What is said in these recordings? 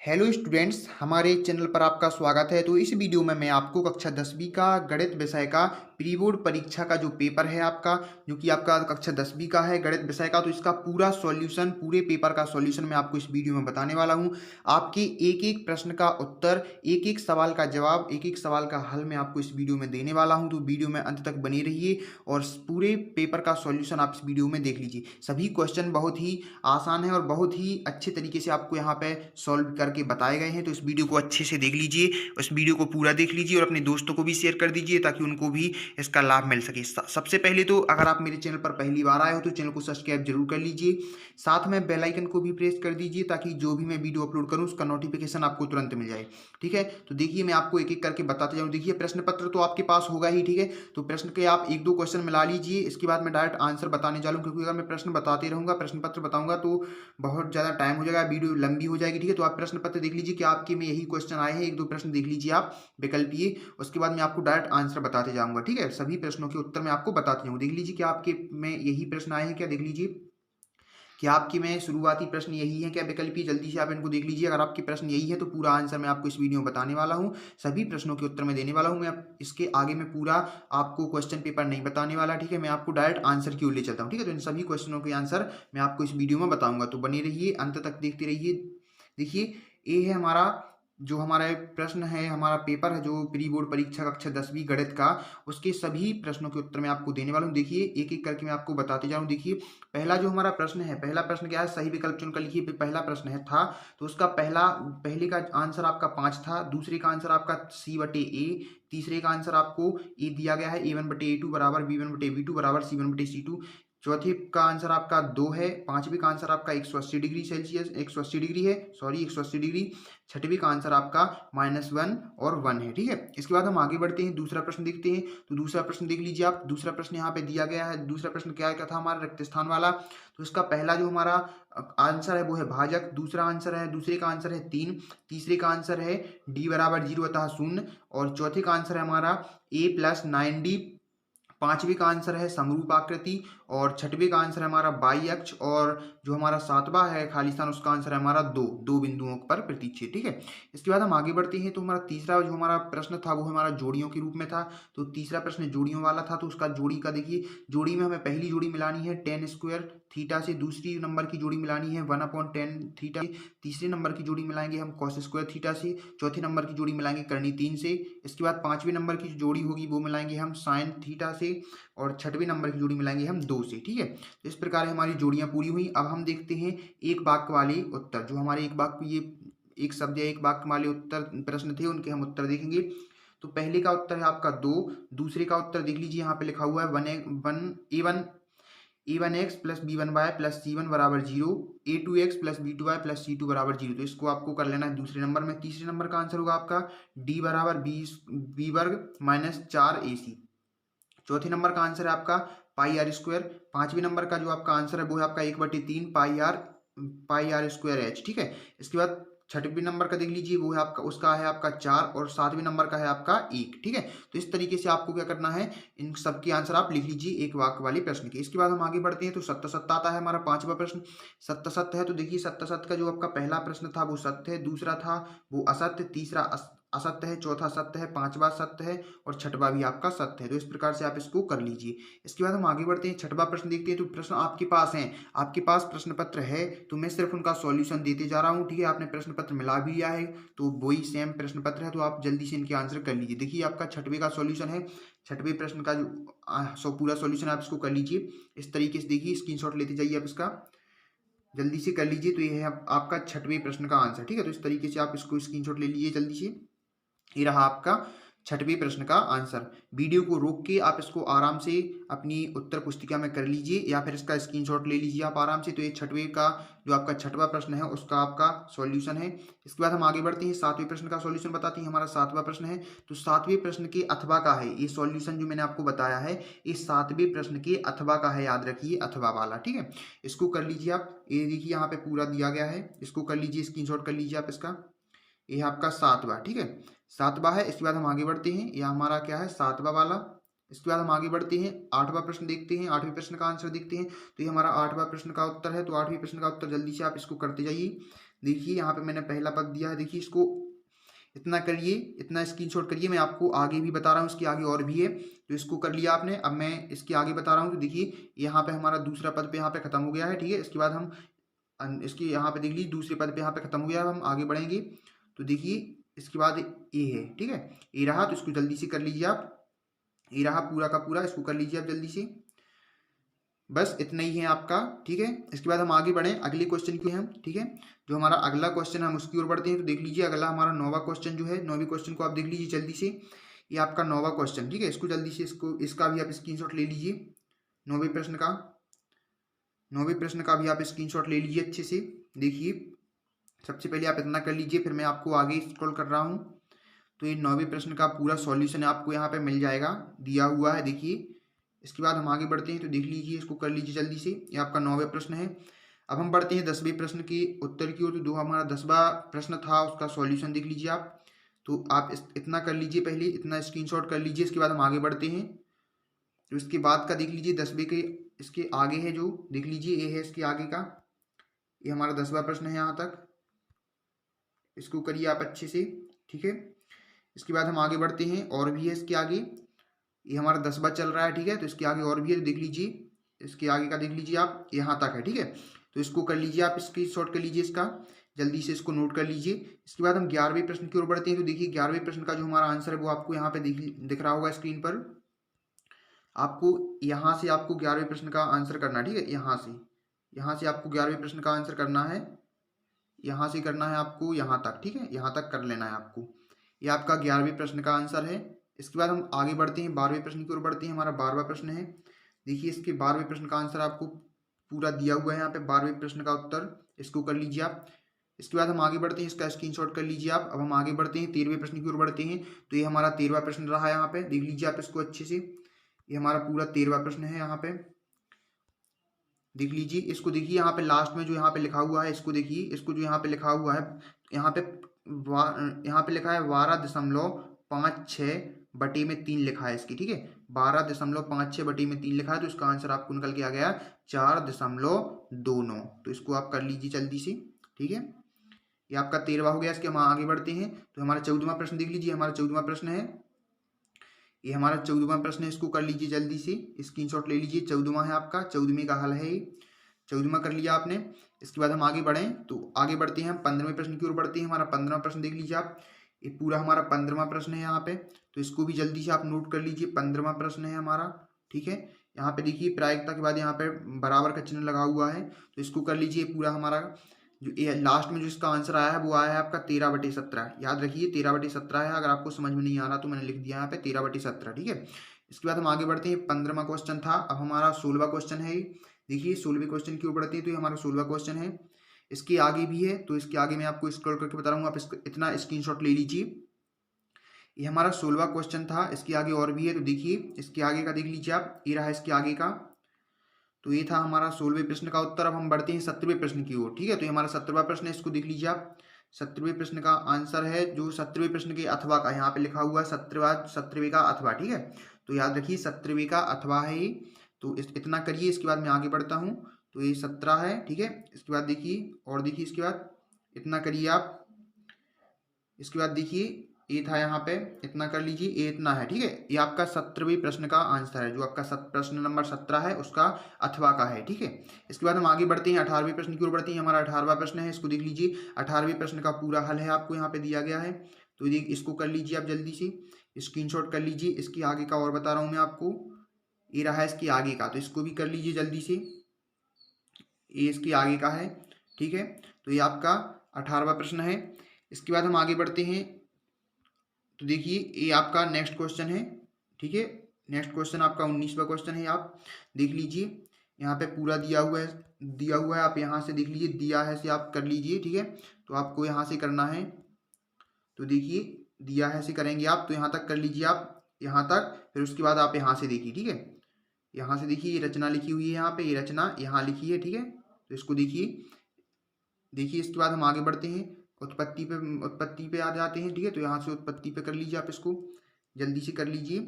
Hello students, हमारे channel पर आपका स्वागत है। तो इस वीडियो में मैं आपको कक्षा 10वीं का गणित विषय का प्री बोर्ड परीक्षा का जो पेपर है आपका, जो कि आपका कक्षा 10वीं का है गणित विषय का, तो इसका पूरा सॉल्यूशन, पूरे पेपर का सॉल्यूशन मैं आपको इस वीडियो में बताने वाला हूं। आपके एक एक प्रश्न का उत्तर, एक एक सवाल का जवाब, एक एक सवाल का हल मैं आपको इस वीडियो में देने वाला हूं। तो वीडियो में अंत तक बने रहिए और पूरे पेपर का सॉल्यूशन आप इस वीडियो में देख लीजिए। सभी क्वेश्चन बहुत ही आसान है और बहुत ही अच्छे तरीके से आपको यहाँ पे सॉल्व करके बताए गए हैं। तो इस वीडियो को अच्छे से देख लीजिए, इस वीडियो को पूरा देख लीजिए और अपने दोस्तों को भी शेयर कर दीजिए ताकि उनको भी इसका लाभ मिल सके। सबसे पहले तो अगर आप मेरे चैनल पर पहली बार आए हो तो चैनल को सब्सक्राइब जरूर कर लीजिए, साथ में बेल आइकन को भी प्रेस कर दीजिए ताकि जो भी मैं वीडियो अपलोड करूँ उसका नोटिफिकेशन आपको तुरंत मिल जाए। ठीक है, तो देखिए मैं आपको एक एक करके बताते जाऊँ। देखिए प्रश्न पत्र तो आपके पास होगा ही, ठीक है, तो प्रश्न के आप एक दो क्वेश्चन मिला लीजिए, इसके बाद मैं डायरेक्ट आंसर बताने जा रहा हूँ, क्योंकि अगर मैं प्रश्न बताते रहूँगा, प्रश्न पत्र बताऊंगा तो बहुत ज़्यादा टाइम हो जाएगा, वीडियो लंबी हो जाएगी। ठीक है, तो आप प्रश्न पत्र देख लीजिए कि आपके में यही क्वेश्चन आए हैं, एक दो प्रश्न देख लीजिए आप विकल्पीय, उसके बाद मैं आपको डायरेक्ट आंसर बताते जाऊंगा। ठीक है, सभी प्रश्नों के उत्तर मैं आपको बताते जाऊंगा। देख लीजिए कि आपके में यही प्रश्न आए हैं क्या, देख लीजिए कि आपके में शुरुआती प्रश्न यही है क्या विकल्पीय, जल्दी से आप इनको देख लीजिए। अगर आपके प्रश्न यही है तो पूरा आंसर मैं आपको इस वीडियो में बताने वाला हूँ, सभी प्रश्नों के उत्तर मैं देने वाला हूँ। मैं इसके आगे में पूरा आपको क्वेश्चन पेपर नहीं बताने वाला। ठीक है, मैं आपको डायरेक्ट आंसर की ओर ले चलता हूँ। ठीक है, तो इन सभी क्वेश्चनों के आंसर मैं आपको इस वीडियो में बताऊंगा, तो बने रहिए, अंत तक देखते रहिए। देखिए ये है हमारा जो हमारा प्रश्न है, हमारा पेपर है जो प्री बोर्ड परीक्षा कक्षा 10वीं गणित का, उसके सभी प्रश्नों के उत्तर मैं आपको देने वाला हूँ। देखिए एक एक करके मैं आपको बताते जा रहा हूँ। देखिए पहला जो हमारा प्रश्न है, पहला प्रश्न क्या है, सही विकल्प चुनकर लिखिए। पहला प्रश्न है था, तो उसका पहले का आंसर आपका 5 था, दूसरे का आंसर आपका C/A, तीसरे का आंसर आपको ए दिया गया है, A1/A2 बराबर B1/B2 बराबर C1/C2, चौथे का आंसर आपका 2 है, पांचवे का आंसर आपका 180 डिग्री सेल्सियस 180 डिग्री है, सॉरी 180 डिग्री, छठवीं का आंसर आपका -1 और 1 है। ठीक है, इसके बाद हम आगे बढ़ते हैं, दूसरा प्रश्न देखते हैं। तो दूसरा प्रश्न देख लीजिए आप, दूसरा प्रश्न यहाँ पे दिया गया है। दूसरा प्रश्न क्या क्या था हमारा, रिक्त स्थान वाला। तो इसका पहला जो हमारा आंसर है वो है भाजक, दूसरा आंसर है, दूसरे का आंसर है 3, तीसरे का आंसर है D बराबर 0 अतः 0, और चौथे का आंसर है हमारा A+9D, पांचवे का आंसर है समरूप आकृति, और छठवें का आंसर है हमारा बाई अक्ष, और जो हमारा सातवां है खालिस्तान, उसका आंसर है हमारा दो दो बिंदुओं पर प्रतिच्छेद। ठीक है, इसके बाद हम आगे बढ़ते हैं। तो हमारा तीसरा जो हमारा प्रश्न था वो हमारा जोड़ियों के रूप में था। तो तीसरा प्रश्न जोड़ियों वाला था, तो उसका जोड़ी का देखिए, जोड़ी में हमें पहली जोड़ी मिलानी है tan स्क्वायर थीटा से, दूसरी नंबर की जोड़ी मिलानी है 1/tan थीटा, तीसरे नंबर की जोड़ी मिलाएंगे हम cos स्क्वायर थीटा से, चौथे नंबर की जोड़ी मिलाएंगे करनी 3 से, इसके बाद पांचवें नंबर की जोड़ी होगी वो मिलाएंगे हम साइन थीटा से, और छठवें नंबर की जोड़ी मिलाएंगे हम 2 से। ठीक है, तो इस प्रकार हमारी जोड़ियां पूरी हुई। अब हम देखते हैं एक वाक्य वाले उत्तर, जो हमारे एक वाक्य, ये एक शब्द या एक वाक्य वाले उत्तर प्रश्न थे, उनके हम उत्तर देखेंगे। तो पहले का उत्तर है आपका 2, दूसरे का उत्तर देख लीजिए, यहाँ पे लिखा हुआ है A1x plus B1y plus C1 बराबर 0, A2x plus B2y plus C2 बराबर 0। तो इसको आपको कर लेना है दूसरे नंबर में। तीसरे नंबर का आंसर होगा आपका D बराबर बी वर्ग माइनस 4AC। चौथे नंबर का आंसर है आपका πr²। पांचवें नंबर का जो आपका आंसर है वो है आपका 1/3 πr²h। ठीक है, इसके बाद छठवें नंबर का देख लीजिए, वो है आपका, उसका है आपका 4, और सातवें नंबर का है आपका 1। ठीक है, तो इस तरीके से आपको क्या करना है, इन सब के आंसर आप लिख लीजिए एक वाक्य वाले प्रश्न के। इसके बाद हम आगे बढ़ते हैं। तो सत्य सत्य आता है हमारा पांचवा प्रश्न, सत्य सत्य है। तो देखिए सत्य सत्य का जो आपका पहला प्रश्न था वो सत्य है, दूसरा था वो असत्य, तीसरा असत्य है, चौथा सत्य है, पांचवा सत्य है, और छठवा भी आपका सत्य है। तो इस प्रकार से आप इसको कर लीजिए। इसके बाद हम आगे बढ़ते हैं, छठवा प्रश्न देखते हैं। तो प्रश्न आपके पास है, आपके पास प्रश्न पत्र है, तो मैं सिर्फ उनका सॉल्यूशन देते जा रहा हूँ। ठीक है, आपने प्रश्न पत्र मिला भी लिया है, तो वही सेम प्रश्न पत्र है, तो आप जल्दी से इनके आंसर कर लीजिए। देखिए आपका छठवें का सॉल्यूशन है, छठवें प्रश्न का जो पूरा सॉल्यूशन आप इसको कर लीजिए इस तरीके से। देखिए स्क्रीनशॉट लेते जाइए आप इसका, जल्दी से कर लीजिए। तो ये है आपका छठवें प्रश्न का आंसर। ठीक है, तो इस तरीके से आप इसको स्क्रीनशॉट ले लीजिए जल्दी से। ये रहा आपका छठवें प्रश्न का आंसर। वीडियो को रोक के आप इसको आराम से अपनी उत्तर पुस्तिका में कर लीजिए, या फिर इसका स्क्रीनशॉट ले लीजिए आप आराम से। तो ये छठवें का जो आपका छठवां प्रश्न है उसका आपका सॉल्यूशन है। इसके बाद हम आगे बढ़ते हैं, सातवें प्रश्न का सॉल्यूशन बताते हैं। हमारा सातवां प्रश्न है, तो सातवें प्रश्न के अथवा का है ये सॉल्यूशन, जो मैंने आपको बताया है ये सातवें प्रश्न के अथवा का है, याद रखिए अथवा वाला। ठीक है, इसको कर लीजिए आप। ये देखिए यहाँ पे पूरा दिया गया है, इसको कर लीजिए, स्क्रीनशॉट कर लीजिए आप इसका। ये आपका सातवां, ठीक है, सातवां है। इसके बाद हम आगे बढ़ते हैं, यह हमारा क्या है, सातवां वाला। इसके बाद हम आगे बढ़ते हैं, आठवां प्रश्न देखते हैं, आठवें प्रश्न का आंसर देखते हैं। तो ये हमारा आठवां प्रश्न का उत्तर है। तो आठवें प्रश्न का उत्तर जल्दी से आप इसको करते जाइए। देखिए यहाँ पे मैंने पहला पद दिया है, देखिए इसको इतना करिए, इतना स्क्रीनशॉट करिए। मैं आपको आगे भी बता रहा हूँ, इसके आगे और भी है, तो इसको कर लिया आपने। अब मैं इसके आगे बता रहा हूँ, तो देखिए यहाँ पे हमारा दूसरा पद पे यहाँ पे खत्म हो गया है, ठीक है। इसके बाद हम इसके यहाँ पे देख लीजिए दूसरे पद पे यहाँ पे खत्म हो गया है। हम आगे बढ़ेंगे तो देखिए इसके बाद ए है, ठीक है। ए रहा, तो इसको जल्दी से कर लीजिए आप। ए रहा पूरा का पूरा, इसको कर लीजिए आप जल्दी से। बस इतना ही है आपका, ठीक है। इसके बाद हम आगे बढ़ें अगले क्वेश्चन की हम, ठीक है। जो हमारा अगला क्वेश्चन है हम उसकी ओर बढ़ते हैं। तो देख लीजिए अगला हमारा 9वां क्वेश्चन जो है, 9वें क्वेश्चन को आप देख लीजिए जल्दी से। ये आपका 9वां क्वेश्चन, ठीक है। इसको जल्दी से इसका भी आप स्क्रीनशॉट ले लीजिए। 9वें प्रश्न का 9वें प्रश्न का भी आप स्क्रीनशॉट ले लीजिए अच्छे से। देखिए सबसे पहले आप इतना कर लीजिए, फिर मैं आपको आगे स्क्रॉल कर रहा हूँ। तो ये 9वें प्रश्न का पूरा सॉल्यूशन आपको यहाँ पे मिल जाएगा, दिया हुआ है, देखिए। इसके बाद हम आगे बढ़ते हैं, तो देख लीजिए इसको कर लीजिए जल्दी से। ये आपका 9वें प्रश्न है। अब हम बढ़ते हैं 10वें प्रश्न के उत्तर की ओर। तो जो हमारा 10वां प्रश्न था उसका सॉल्यूशन देख लीजिए आप। तो आप इतना कर लीजिए, पहले इतना स्क्रीनशॉट कर लीजिए। इसके बाद हम आगे बढ़ते हैं, तो इसके बाद का देख लीजिए 10वें के इसके आगे है, जो देख लीजिए ये है इसके आगे का। ये हमारा 10वां प्रश्न है यहाँ तक, इसको करिए आप अच्छे से, ठीक है। इसके बाद हम आगे बढ़ते हैं, और भी है इसके आगे। ये हमारा 10वां चल रहा है, ठीक है। तो इसके आगे और भी है, तो देख लीजिए इसके आगे का देख लीजिए आप, यहाँ तक है, ठीक है। तो इसको कर लीजिए आप, स्क्रीनशॉट कर लीजिए इसका, जल्दी से इसको नोट कर लीजिए। इसके बाद हम 11वें प्रश्न की ओर बढ़ते हैं। तो देखिए 11वें प्रश्न का जो हमारा आंसर है वो आपको यहाँ पे दिख रहा होगा स्क्रीन पर। आपको यहाँ से आपको 11वें प्रश्न का आंसर करना है, ठीक है। यहाँ से आपको 11वें प्रश्न का आंसर करना है, यहाँ से करना है आपको यहाँ तक, ठीक है। यहाँ तक कर लेना है आपको। ये आपका 11वें प्रश्न का आंसर है। इसके बाद हम आगे बढ़ते हैं, 12वें प्रश्न की ओर बढ़ते हैं। हमारा 12वां प्रश्न है। देखिए इसके 12वें प्रश्न का आंसर आपको पूरा दिया हुआ है यहाँ पे, 12वें प्रश्न का उत्तर, इसको कर लीजिए आप। इसके बाद हम आगे बढ़ते हैं, इसका स्क्रीनशॉट कर लीजिए आप। अब हम आगे बढ़ते हैं 13वें प्रश्न की ओर बढ़ते हैं। तो ये हमारा 13वां प्रश्न रहा है यहाँ पे, देख लीजिए आप इसको अच्छे से। ये हमारा पूरा 13वां प्रश्न है यहाँ पे, देख लीजिए इसको। देखिए यहाँ पे लास्ट में जो यहाँ पे लिखा हुआ है, इसको देखिए, इसको जो यहाँ पे लिखा हुआ है, यहाँ पे यहाँ पे लिखा है 12.56 बटे में 3 लिखा है इसकी, ठीक है। 12.56 बटे में 3 लिखा है, तो इसका आंसर आपको निकल के आ गया 4.29। तो इसको आप कर लीजिए जल्दी से, ठीक है। ये आपका 13वां हो गया। इसके हम आगे बढ़ते हैं, तो हमारा 14वां प्रश्न देख लीजिए। हमारा 14वां प्रश्न है, ये हमारा 14वां प्रश्न है, इसको कर लीजिए जल्दी से, स्क्रीनशॉट ले लीजिए। 14वां है आपका, 14वें का हल है ये, 14वां कर लिया आपने। इसके बाद हम आगे बढ़ें, तो आगे बढ़ते हैं हम 15वें प्रश्न की ओर बढ़ते हैं। हमारा 15वां प्रश्न देख लीजिए आप। ये पूरा हमारा 15वां प्रश्न है यहाँ पे, तो इसको भी जल्दी से आप नोट कर लीजिए। 15वां प्रश्न है हमारा, ठीक है। यहाँ पे देखिए प्रायिकता के बाद यहाँ पे बराबर का चिन्ह लगा हुआ है, तो इसको कर लीजिए। पूरा हमारा जो ये लास्ट में जो इसका आंसर आया है वो आया है आपका 13/17। याद रखिए 13/17 है। अगर आपको समझ में नहीं आ रहा तो मैंने लिख दिया यहाँ पे 13/17, ठीक है। इसके बाद हम आगे बढ़ते हैं, 15वां क्वेश्चन था। अब हमारा 16वां क्वेश्चन है। देखिए 16वें क्वेश्चन की ओर बढ़ते हैं, तो ये हमारा 16वां क्वेश्चन है। इसके आगे भी है, तो इसके आगे मैं आपको स्क्रॉल करके बता रहा हूँ, आप इसको इतना स्क्रीनशॉट ले लीजिए। ये हमारा 16वां क्वेश्चन था। इसके आगे और भी है, तो देखिए इसके आगे का देख लीजिए आप। ये रहा इसके आगे का, तो ये था हमारा 16वें प्रश्न का उत्तर। अब हम बढ़ते हैं 17वें प्रश्न की ओर, ठीक है। तो ये हमारा 17वां प्रश्न है, इसको देख लीजिए आप। 17वें प्रश्न का आंसर है जो 17वें प्रश्न के अथवा का यहाँ पे लिखा हुआ है, 17वें का अथवा, ठीक है। तो याद रखिए 17वें का अथवा है ये। तो इतना करिए, इसके बाद मैं आगे बढ़ता हूँ। तो ये 17 है, ठीक है। इसके बाद देखिए, और देखिए इसके बाद इतना करिए आप। इसके बाद देखिए ये था यहाँ पे, इतना कर लीजिए, ये इतना है, ठीक है। ये आपका 17वें प्रश्न का आंसर है, जो आपका प्रश्न नंबर 17 है उसका अथवा का है, ठीक है। इसके बाद हम आगे बढ़ते हैं 18वें प्रश्न की ओर बढ़ते हैं। हमारा 18वां प्रश्न है, इसको देख लीजिए। 18वें प्रश्न का पूरा हल है आपको यहाँ पे दिया गया है, तो इसको कर लीजिए आप जल्दी से, स्क्रीनशॉट कर लीजिए। इसके आगे का और बता रहा हूँ मैं आपको, ये रहा है इसके आगे का, तो इसको भी कर लीजिए जल्दी से। ये इसके आगे का है, ठीक है। तो ये आपका 18वां प्रश्न है। इसके बाद हम आगे बढ़ते हैं, तो देखिए ये आपका नेक्स्ट क्वेश्चन है, ठीक है। नेक्स्ट क्वेश्चन आपका 19वां क्वेश्चन है, आप देख लीजिए। यहाँ पे पूरा दिया हुआ है, आप यहाँ से देख लीजिए, दिया है से आप कर लीजिए, ठीक है। तो आपको यहाँ से करना है, तो देखिए दिया है से करेंगे आप, तो यहाँ तक कर लीजिए आप, यहाँ तक। फिर उसके बाद आप यहाँ से देखिए, ठीक है। यहाँ से देखिए ये रचना लिखी हुई है, यहाँ पे ये रचना यहाँ लिखी है, ठीक है। तो इसको देखिए इसके बाद हम आगे बढ़ते हैं, उत्पत्ति पे आ जाते हैं, ठीक है। तो यहाँ से उत्पत्ति पे कर लीजिए आप, इसको जल्दी से कर लीजिए।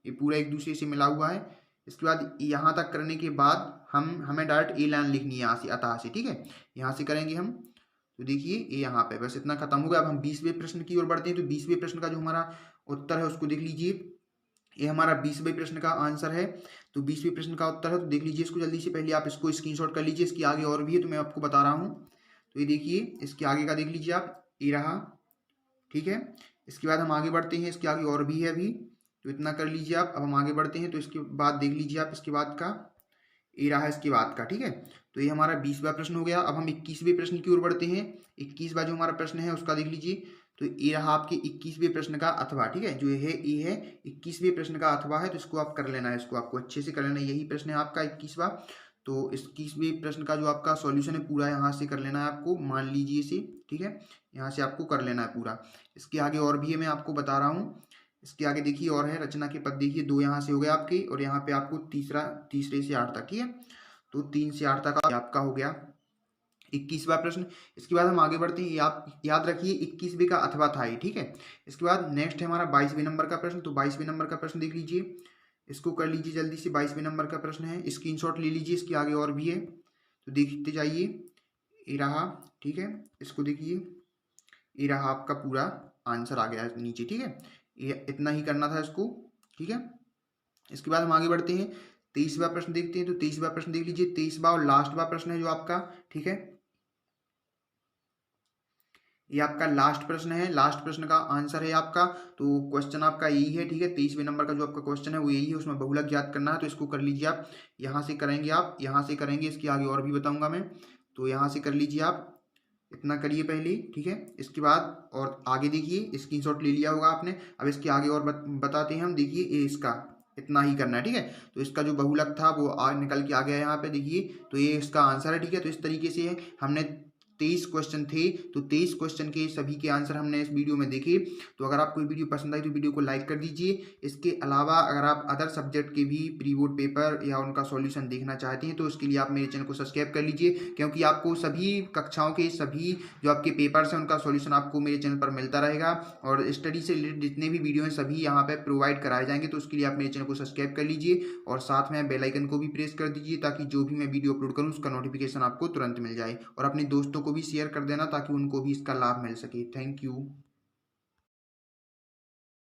ये पूरा एक दूसरे से मिला हुआ है। इसके बाद यहाँ तक करने के बाद हमें डायरेक्ट ए लाइन लिखनी है यहाँ से, अतः से, ठीक है। यहाँ से करेंगे हम, तो देखिए ये यहाँ पे बस इतना खत्म हो गया। अब हम 20वें प्रश्न की ओर बढ़ते हैं। तो 20वें प्रश्न का जो हमारा उत्तर है उसको देख लीजिए। ये हमारा 20वें प्रश्न का आंसर है। तो 20वें प्रश्न का उत्तर है, तो देख लीजिए इसको जल्दी से। पहले आप इसको स्क्रीनशॉट कर लीजिए, इसके आगे और भी है तो मैं आपको बता रहा हूँ। तो ये देखिए इसके आगे का देख लीजिए आप, ये रहा, ठीक है। इसके बाद हम आगे बढ़ते हैं, इसके आगे और भी है अभी, तो इतना कर लीजिए आप। अब हम आगे बढ़ते हैं, तो इसके बाद देख लीजिए आप इसके बाद का, ये रहा इसके बाद का, ठीक है। तो ये हमारा 20वां प्रश्न हो गया। अब हम 21वें प्रश्न की ओर बढ़ते हैं। 21वां जो हमारा प्रश्न है उसका देख लीजिए। तो ये रहा आपके 21वें प्रश्न का अथवा, ठीक है। जो ये है 21वें प्रश्न का अथवा है, तो इसको आप कर लेना है, इसको आपको अच्छे से कर लेना है। यही प्रश्न है आपका 21वां। तो इस 21वें प्रश्न का जो आपका सॉल्यूशन है पूरा यहाँ से कर लेना है आपको, मान लीजिए इसे, ठीक है। यहाँ से आपको कर लेना है पूरा। इसके आगे और भी है, मैं आपको बता रहा हूँ। इसके आगे देखिए और है, रचना के पद देखिए, 2 यहाँ से हो गए आपके, और यहाँ पे आपको तीसरे से 8 तक, ठीक है। तो 3 से 8 तक आपका हो गया 21वां प्रश्न। इसके बाद हम आगे बढ़ते हैं। आप याद रखिए 21वें का अथवा था ये, ठीक है। इसके बाद नेक्स्ट है हमारा 22वें नंबर का प्रश्न। तो 22वें नंबर का प्रश्न देख लीजिए, इसको कर लीजिए जल्दी से। 22वें नंबर का प्रश्न है, स्क्रीनशॉट ले लीजिए, इसके आगे और भी है तो देखते जाइए। ये रहा, ठीक है। इसको देखिए, ये रहा आपका पूरा आंसर आ गया है नीचे, ठीक है। ये इतना ही करना था इसको, ठीक है। इसके बाद हम आगे बढ़ते हैं, 23वां प्रश्न देखते हैं। तो 23वां प्रश्न देख लीजिए, 23वां और लास्टवां प्रश्न है जो आपका, ठीक है। ये आपका लास्ट प्रश्न है, लास्ट प्रश्न का आंसर है आपका। तो क्वेश्चन आपका यही है, ठीक है। 23वें नंबर का जो आपका क्वेश्चन है वो यही है, उसमें बहुलक ज्ञात करना है। तो इसको कर लीजिए आप, यहाँ से करेंगे आप, यहाँ से करेंगे, इसके आगे और भी बताऊंगा मैं। तो यहाँ से कर लीजिए आप, इतना करिए पहले, ठीक है। इसके बाद और आगे देखिए, स्क्रीनशॉट ले लिया होगा आपने। अब इसके आगे और बताते हैं हम, देखिए ये इसका इतना ही करना है, ठीक है। तो इसका जो बहुलक था वो निकल के आ गया यहाँ पे, देखिए। तो ये इसका आंसर है, ठीक है। तो इस तरीके से हमने 23 क्वेश्चन थे, तो 23 क्वेश्चन के सभी के आंसर हमने इस वीडियो में देखे। तो अगर आपको वीडियो पसंद आई तो वीडियो को लाइक कर दीजिए। इसके अलावा अगर आप अदर सब्जेक्ट के भी प्री बोर्ड पेपर या उनका सॉल्यूशन देखना चाहते हैं तो उसके लिए आप मेरे चैनल को सब्सक्राइब कर लीजिए, क्योंकि आपको सभी कक्षाओं के सभी जो आपके पेपर्स हैं उनका सॉल्यूशन आपको मेरे चैनल पर मिलता रहेगा। और स्टडी से रिलेटेड जितने भी वीडियो हैं सभी यहाँ पर प्रोवाइड कराए जाएंगे। तो उसके लिए आप मेरे चैनल को सब्सक्राइब कर लीजिए और साथ में बेल आइकन को भी प्रेस कर दीजिए, ताकि जो भी मैं वीडियो अपलोड करूँ उसका नोटिफिकेशन आपको तुरंत मिल जाए। और अपने दोस्तों को भी शेयर कर देना ताकि उनको भी इसका लाभ मिल सके। Thank you.